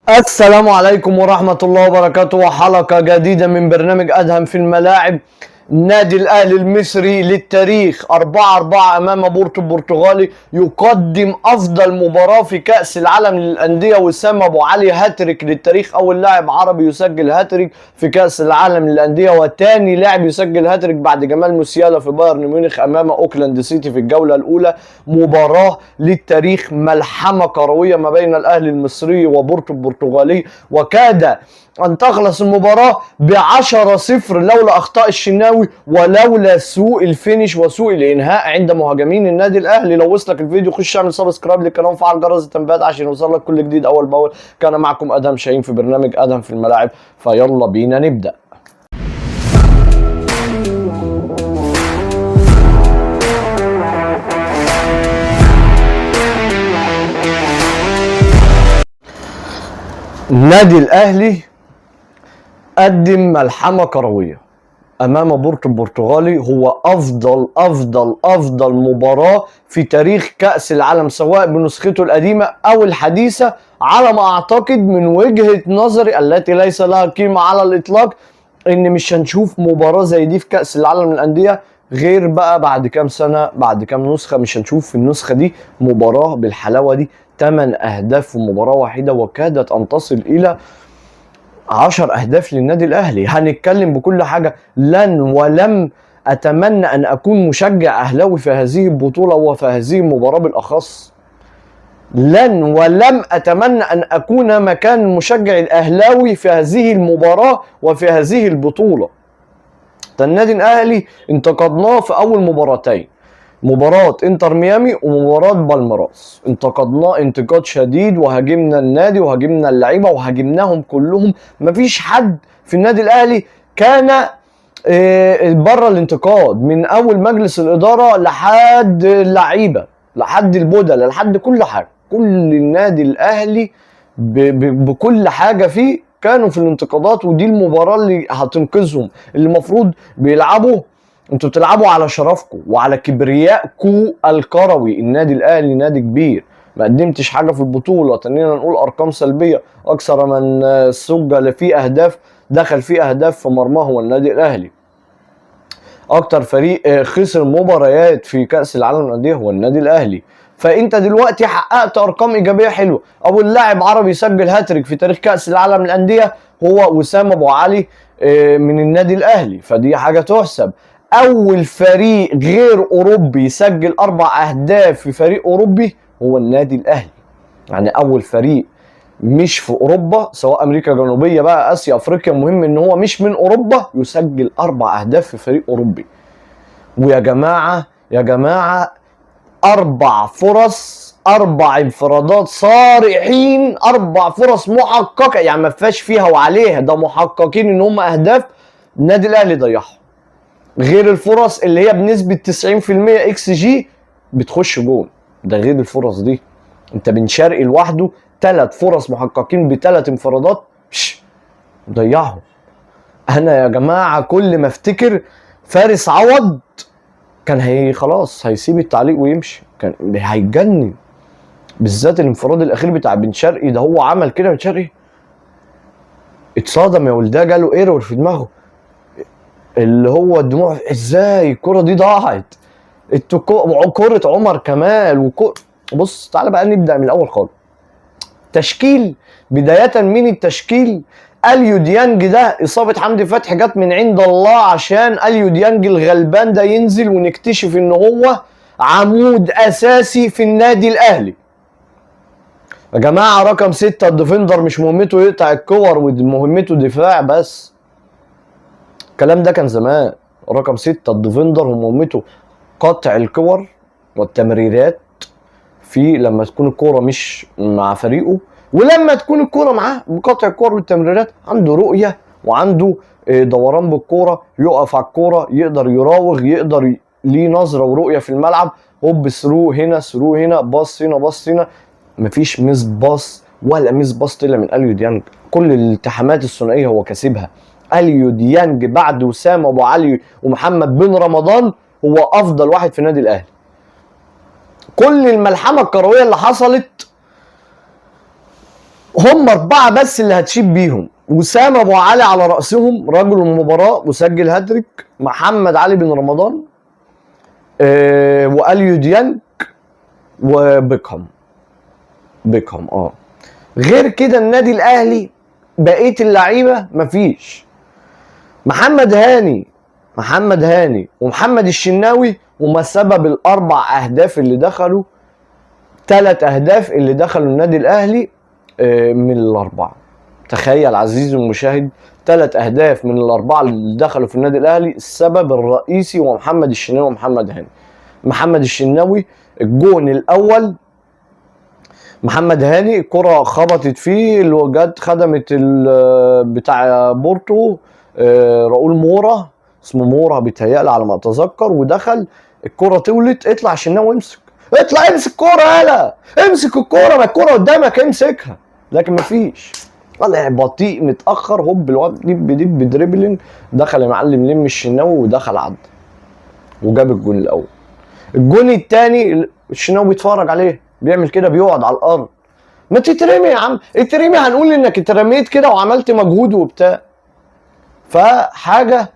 السلام عليكم ورحمة الله وبركاته، وحلقة جديدة من برنامج أدهم في الملاعب. نادي الأهلي المصري للتاريخ 4-4 أمام بورتو البرتغالي يقدم أفضل مباراة في كأس العالم للأندية. وسام أبو علي هاتريك للتاريخ، أول لاعب عربي يسجل هاتريك في كأس العالم للأندية، وثاني لاعب يسجل هاتريك بعد جمال موسيالا في بايرن ميونخ أمام أوكلاند سيتي في الجولة الأولى. مباراة للتاريخ، ملحمة كروية ما بين الأهلي المصري وبورتو البرتغالي، وكاد أن تخلص المباراة ب10-0 لولا أخطاء الشناوي ولولا سوء الفينش وسوء الإنهاء عند مهاجمين النادي الأهلي. لو وصلك الفيديو خش اعمل سبسكرايب للقناة وفعل جرس التنبيهات عشان يوصلك كل جديد أول بأول. كان معكم أدهم شاهين في برنامج أدهم في الملاعب، فيلا بينا نبدأ. النادي الأهلي قدم ملحمة كروية أمام بورتو البرتغالي، هو أفضل مباراة في تاريخ كأس العالم، سواء بنسخته القديمة أو الحديثة، على ما أعتقد من وجهة نظري التي ليس لها قيمة على الإطلاق، إن مش هنشوف مباراة زي دي في كأس العالم للأندية غير بقى بعد كام سنة، بعد كام نسخة. مش هنشوف في النسخة دي مباراة بالحلاوة دي. 8 أهداف في مباراة واحدة، وكادت أن تصل إلى 10 أهداف للنادي الأهلي. هنتكلم بكل حاجة. لن ولم أتمنى أن أكون مشجع أهلاوي في هذه البطولة وفي هذه المباراة بالأخص. لن ولم أتمنى أن أكون مكان المشجع الأهلاوي في هذه المباراة وفي هذه البطولة. النادي الأهلي انتقدناه في أول مباراتين، مباراة انتر ميامي ومباراة بالميراس، انتقدناه انتقاد شديد، وهاجمنا النادي وهاجمنا اللعيبة وهاجمناهم كلهم. مفيش حد في النادي الاهلي كان بره الانتقاد، من اول مجلس الادارة لحد اللعيبة لحد البدلاء لحد كل حاجة. كل النادي الاهلي بكل حاجة فيه كانوا في الانتقادات، ودي المباراة اللي هتنقذهم، اللي المفروض بيلعبوا. انتوا بتلعبوا على شرفكم وعلى كبريائكم الكروي. النادي الاهلي نادي كبير، ما قدمتش حاجه في البطوله. تنينا نقول ارقام سلبيه، اكثر من سجل فيه اهداف، دخل فيه اهداف في مرماه هو النادي الاهلي. اكتر فريق خسر مباريات في كاس العالم للانديه هو النادي الاهلي. فانت دلوقتي حققت ارقام ايجابيه حلوه. اول لاعب عربي يسجل هاتريك في تاريخ كاس العالم للانديه هو وسام ابو علي من النادي الاهلي، فدي حاجه تحسب. اول فريق غير اوروبي يسجل 4 اهداف في فريق اوروبي هو النادي الاهلي. يعني اول فريق مش في اوروبا، سواء امريكا الجنوبيه بقى، اسيا، افريقيا، المهم ان هو مش من اوروبا، يسجل 4 اهداف في فريق اوروبي. ويا جماعه يا جماعه 4 فرص، 4 انفرادات صارحين، 4 فرص محققه، يعني ما فيهاش فيها وعليها، ده محققين ان هم اهداف النادي الاهلي ضيعهم. غير الفرص اللي هي بنسبة 90% اكس جي بتخش جون، ده غير الفرص دي. انت بن شرقي لوحده 3 فرص محققين ب3 انفرادات ضيعهم. انا يا جماعة كل ما افتكر فارس عوض كان خلاص هيسيب التعليق ويمشي، كان هيتجنن. بالذات الانفراد الاخير بتاع بن شرقي ده، هو عمل كده بن شرقي اتصدم يا ولده، جاله ايرور في دماغه، اللي هو الدموع. ازاي الكرة دي ضاعت؟ كرة عمر كمال بص تعالى بقى نبدأ من الأول خالص. تشكيل، بداية من التشكيل. اليو ديانج ده إصابة حمدي فتحي جت من عند الله، عشان اليو ديانج الغلبان ده ينزل ونكتشف إن هو عمود أساسي في النادي الأهلي. يا جماعة رقم 6 الديفندر مش مهمته يقطع الكور، ومهمته دفاع بس. الكلام ده كان زمان. رقم 6 الديفندر ومهمته قطع الكور والتمريرات، في لما تكون الكوره مش مع فريقه، ولما تكون الكوره معاه بقطع الكور والتمريرات. عنده رؤيه وعنده دوران بالكوره، يقف على الكوره، يقدر يراوغ، يقدر ليه نظره ورؤيه في الملعب. هوب ثرو هنا، ثرو هنا، باص هنا، باص هنا. مفيش ميس باص ولا ميس باص طلع من اليو ديانج. كل الالتحامات الثنائيه هو كسبها. اليو ديانج بعد وسام ابو علي ومحمد بن رمضان هو افضل واحد في النادي الاهلي. كل الملحمه الكرويه اللي حصلت هم 4 بس اللي هتشيب بيهم. وسام ابو علي على راسهم رجل المباراه وسجل هاتريك، محمد علي بن رمضان، واليو ديانج، وبيكهام. غير كده النادي الاهلي بقيه اللعيبه مفيش. محمد هاني ومحمد الشناوي هما سبب ال4 اهداف اللي دخلوا، 3 اهداف اللي دخلوا النادي الاهلي من ال4. تخيل عزيزي المشاهد، 3 اهداف من ال4 اللي دخلوا في النادي الاهلي السبب الرئيسي هو محمد الشناوي ومحمد هاني. محمد الشناوي الجون الاول، محمد هاني الكرة خبطت فيه اللي جت خدمت بتاع بورتو، راؤول مورا، اسمه مورا بيتهيألي على ما اتذكر، ودخل الكرة طولت، اطلع الشناوي اطلع امسك كرة، يالا امسك الكرة، ما الكرة قدامك امسكها، لكن مفيش. طلع بطيء متأخر، هوب الواد دب دريبلين، دخل يا معلم لم الشناوي ودخل عدى وجاب الجون الاول. الجون الثاني الشناوي بيتفرج عليه بيعمل كده، بيقعد على الارض. ما تترمي يا عم، اترمي، هنقول انك اترميت كده وعملت مجهود وبتاع. فحاجه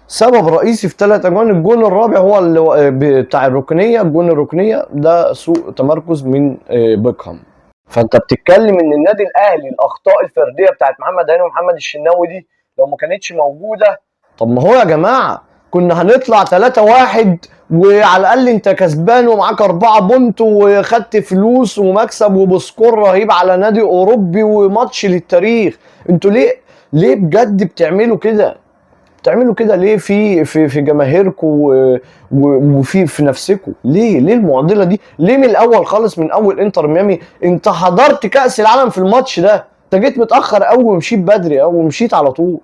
سبب رئيسي في 3 اجوان. الجون الرابع هو اللي بتاع الركنيه، الجون الركنيه ده سوء تمركز من بيكهام. فانت بتتكلم ان النادي الاهلي الاخطاء الفرديه بتاعت محمد هاني ومحمد الشناوي دي لو ما كانتش موجوده، طب ما هو يا جماعه كنا هنطلع 3-1 وعلى الاقل انت كسبان ومعاك 4 بونت وخدت فلوس ومكسب وبسكور رهيب على نادي اوروبي وماتش للتاريخ. انتوا ليه بجد بتعملوا كده؟ بتعملوا كده ليه في جماهيركم وفي نفسكم؟ ليه المعضله دي؟ ليه من الاول خالص، من اول انتر ميامي انت حضرت كاس العالم في الماتش ده؟ انت جيت متاخر قوي ومشيت بدري قوي ومشيت على طول.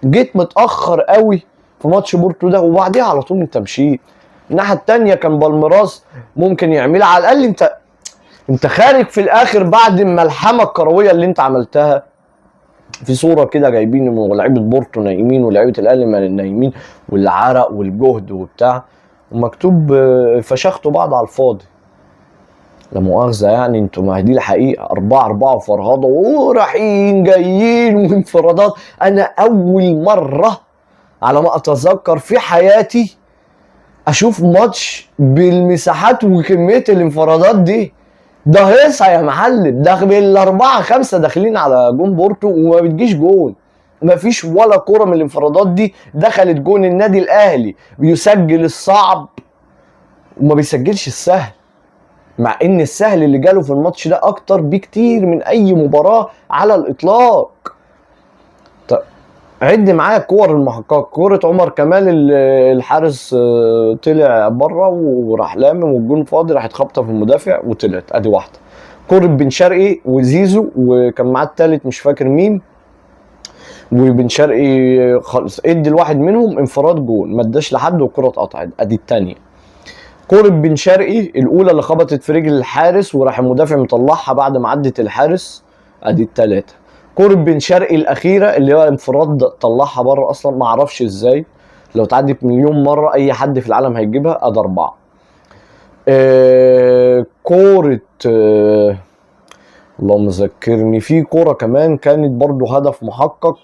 جيت متاخر قوي في ماتش بورتو ده وبعديها على طول انت مشيت. الناحيه الثانيه كان بالميراس ممكن يعملها على الاقل. انت خارج في الاخر بعد الملحمه الكرويه اللي انت عملتها. في صوره كده جايبين لعيبه بورتو نايمين ولعيبه الاهلي نايمين والعرق والجهد وبتاع، ومكتوب فشختوا بعض على الفاضي. لا مؤاخذه يعني، انتوا ما دي الحقيقه 4-4 وفرهضه ورايحين جايين وانفرادات. انا اول مره على ما اتذكر في حياتي اشوف ماتش بالمساحات وكميه الانفرادات دي. ده هيصة يا معلم، ده بال4-5 داخلين على جون بورتو وما بتجيش جون. ما فيش ولا كرة من الانفرادات دي دخلت جون النادي الاهلي. بيسجل الصعب وما بيسجلش السهل، مع ان السهل اللي جاله في الماتش ده اكتر بكتير من اي مباراة على الاطلاق. عد معايا الكور المحققه. كوره عمر كمال الحارس طلع بره وراح لامم والجون فاضي، راحت خبطه في المدافع وطلعت، ادي واحده. كوره بن شرقي وزيزو وكان معاه الثالث مش فاكر مين، وبن شرقي خالص ادي الواحد منهم انفراد جون، ما اداش لحد والكره اتقطعت، ادي الثانيه. كوره بن شرقي الاولى اللي خبطت في رجل الحارس وراح المدافع مطلعها بعد ما عدت الحارس، ادي الثلاثه. كورة بن شرقي الأخيرة اللي هو انفراد طلعها بره أصلا، ما أعرفش إزاي، لو اتعدت مليون مرة أي حد في العالم هيجيبها، أدي 4. كورة اللهم ذكرني، في كورة كمان كانت برضو هدف محقق،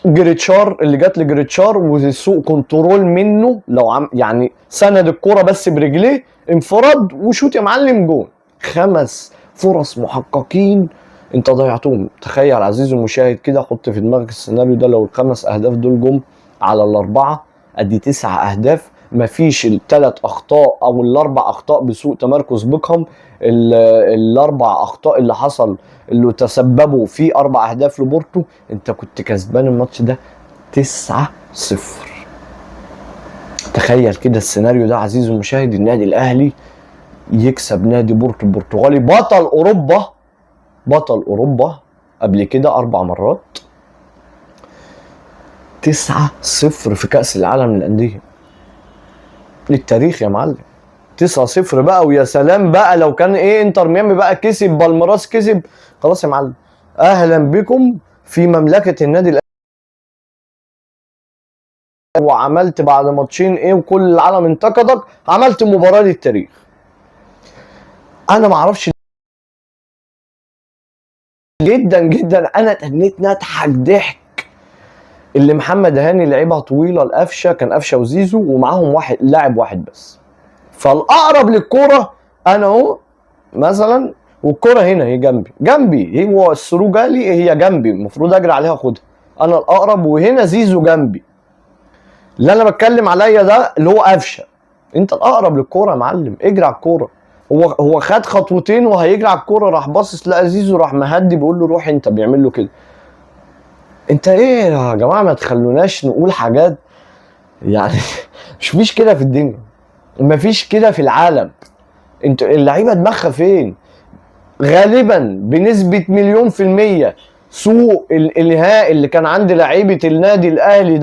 جريتشار اللي جات لجريتشار وسوء كنترول منه، لو يعني سند الكورة بس برجليه انفراد وشوت يا معلم جون. 5 فرص محققين انت ضيعتهم. تخيل عزيزي المشاهد كده، حط في دماغك السيناريو ده، لو ال5 اهداف دول جم على ال4 ادي 9 اهداف. مفيش ال3 اخطاء او ال4 اخطاء بسوء تمركز بيكهام، ال4 اخطاء اللي حصل اللي تسببوا في 4 اهداف لبورتو، انت كنت كسبان الماتش ده 9-0. تخيل كده السيناريو ده عزيزي المشاهد، النادي الاهلي يكسب نادي بورتو البرتغالي بطل اوروبا قبل كده 4 مرات، 9-0 في كأس العالم للأندية للتاريخ يا معلم. 9-0 بقى، ويا سلام بقى لو كان انتر ميامي بقى كسب، بالميراس كسب، خلاص يا معلم، اهلا بكم في مملكة النادي الاهلي. وعملت بعد ماتشين وكل العالم انتقدك، عملت مباراة للتاريخ. انا معرفش جدا جدا، انا تنيت نضحك ضحك. اللي محمد هاني لعبها طويله لقفشه، كان قفشه وزيزو ومعاهم واحد لاعب واحد بس، فالاقرب للكوره انا اهو مثلا، والكوره هنا هي جنبي، هو الثرو جالي، هي جنبي المفروض اجري عليها اخدها، انا الاقرب، وهنا زيزو جنبي. اللي انا بتكلم عليا ده اللي هو قفشه، انت الاقرب للكوره يا معلم، اجري على الكوره. هو خد خطوتين وهيجري على الكوره، راح باصص لقى زيزو، راح مهدي بيقول له روح انت، بيعمل له كده. انت ايه يا جماعه، ما تخلوناش نقول حاجات يعني مفيش كده في الدنيا، مفيش كده في العالم. انتوا اللعيبه دماغها فين؟ غالبا بنسبه 1,000,000% سوء الالهاء اللي كان عند لعيبه النادي الاهلي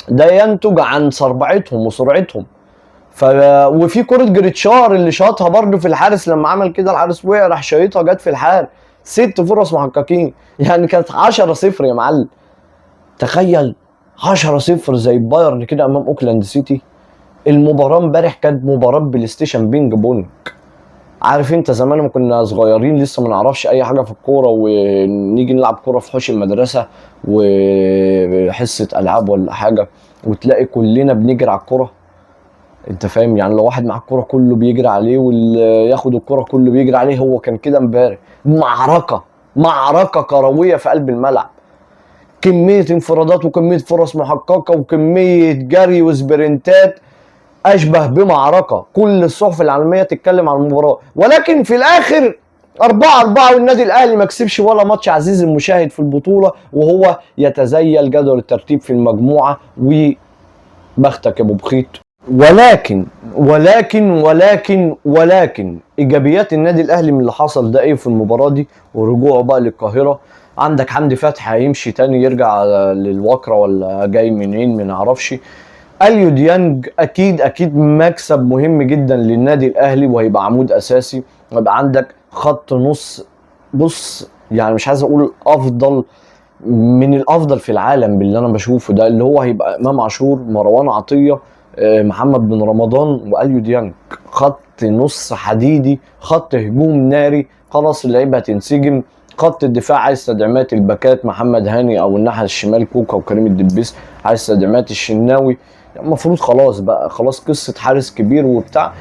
ده ينتج عن سربعتهم وسرعتهم. وفي كرة جريتشار اللي شاطها برضه في الحارس، لما عمل كده الحارس وقع، راح شايطها جت في الحارس، 6 فرص محققين، يعني كانت 10-0 يا معلم. تخيل 10-0 زي بايرن كده امام اوكلاند سيتي. المباراة امبارح كانت مباراة بلاي ستيشن بينج بونج. عارف انت زمان لما كنا صغيرين لسه ما نعرفش اي حاجة في الكورة، ونيجي نلعب كورة في حوش المدرسة وحصة العاب ولا حاجة، وتلاقي كلنا بنجري على الكورة. انت فاهم يعني، لو واحد مع الكرة كله بيجري عليه، واللي ياخد الكرة كله بيجري عليه. هو كان كده امبارح، معركة كروية في قلب الملعب، كمية انفرادات وكمية فرص محققة وكمية جري وسبرنتات، اشبه بمعركة. كل الصحف العالمية تتكلم عن المباراة، ولكن في الاخر 4-4 والنادي الاهلي ما كسبش ولا ماتش عزيز المشاهد في البطولة، وهو يتزيل جدول الترتيب في المجموعة، وبختك يا ابو بخيت. ولكن ايجابيات النادي الاهلي من اللي حصل ده ايه في المباراه دي ورجوعه بقى للقاهره؟ عندك حمدي فتحي هيمشي تاني يرجع للوكره ولا جاي منين ما نعرفش. اليو ديانج اكيد مكسب مهم جدا للنادي الاهلي، وهيبقى عمود اساسي. يبقى عندك خط نص، بص يعني مش عايز اقول افضل من الافضل في العالم باللي انا بشوفه ده، اللي هو هيبقى امام عاشور، مروان عطيه، محمد بن رمضان، واليو ديانج. خط نص حديدي، خط هجوم ناري، خلاص اللعيبه هتنسجم. خط الدفاع عايز تدعيمات، الباكات محمد هاني او الناحيه الشمال كوكا وكريم الدبيس، عايز تدعيمات الشناوي. المفروض خلاص بقى، خلاص قصه حارس كبير وبتاع.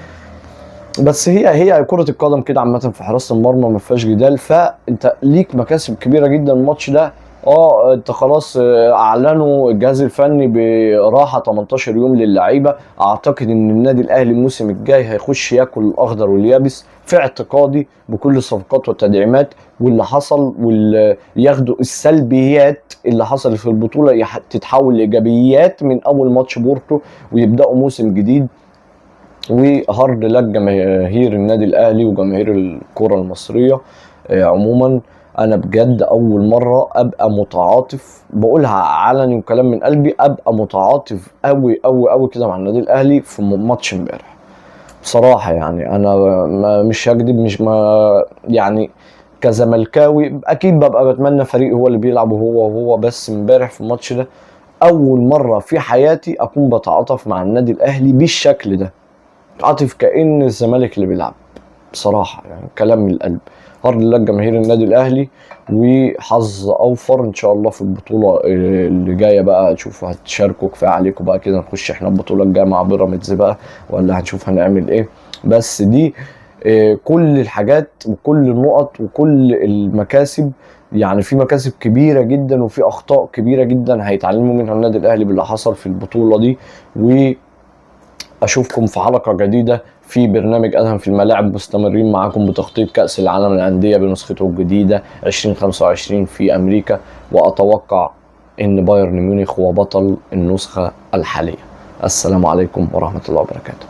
بس هي كرة القدم كده عامة، في حراسة المرمى ما فيهاش جدال. فانت ليك مكاسب كبيرة جدا الماتش ده. انت خلاص اعلنوا الجهاز الفني براحة 18 يوم للعيبة. اعتقد ان النادي الاهلي الموسم الجاي هيخش ياكل الاخضر واليابس، في اعتقادي بكل الصفقات والتدعيمات واللي حصل، واللي ياخدوا السلبيات اللي حصلت في البطولة تتحول لايجابيات من اول ماتش بورتو، ويبداوا موسم جديد. وهارد لك جماهير النادي الاهلي وجماهير الكره المصريه عموما. انا بجد اول مره ابقى متعاطف، بقولها علني وكلام من قلبي، ابقى متعاطف قوي قوي قوي كده مع النادي الاهلي في ماتش امبارح بصراحه. يعني انا مش هكذب، مش ما يعني كزملكاوي اكيد ببقى بتمنى فريق هو اللي بيلعب وهو بس امبارح في الماتش ده اول مره في حياتي اكون بتعاطف مع النادي الاهلي بالشكل ده، عاطف كأن الزمالك اللي بيلعب بصراحة. يعني كلام من القلب. هارد لك جماهير النادي الأهلي، وحظ أوفر إن شاء الله في البطولة اللي جاية بقى. تشوفوا هتشاركوا، كفاية عليكم بقى كده، نخش احنا البطولة الجاية مع بيراميدز بقى، ولا هنشوف هنعمل ايه. بس دي كل الحاجات وكل النقط وكل المكاسب. يعني في مكاسب كبيرة جدا وفي أخطاء كبيرة جدا هيتعلموا منها النادي الأهلي باللي حصل في البطولة دي. أشوفكم في حلقة جديدة في برنامج أدهم في الملاعب، مستمرين معاكم بتغطية كأس العالم للأندية بنسخته الجديدة 2025 في أمريكا. وأتوقع إن بايرن ميونخ هو بطل النسخة الحالية. السلام عليكم ورحمة الله وبركاته.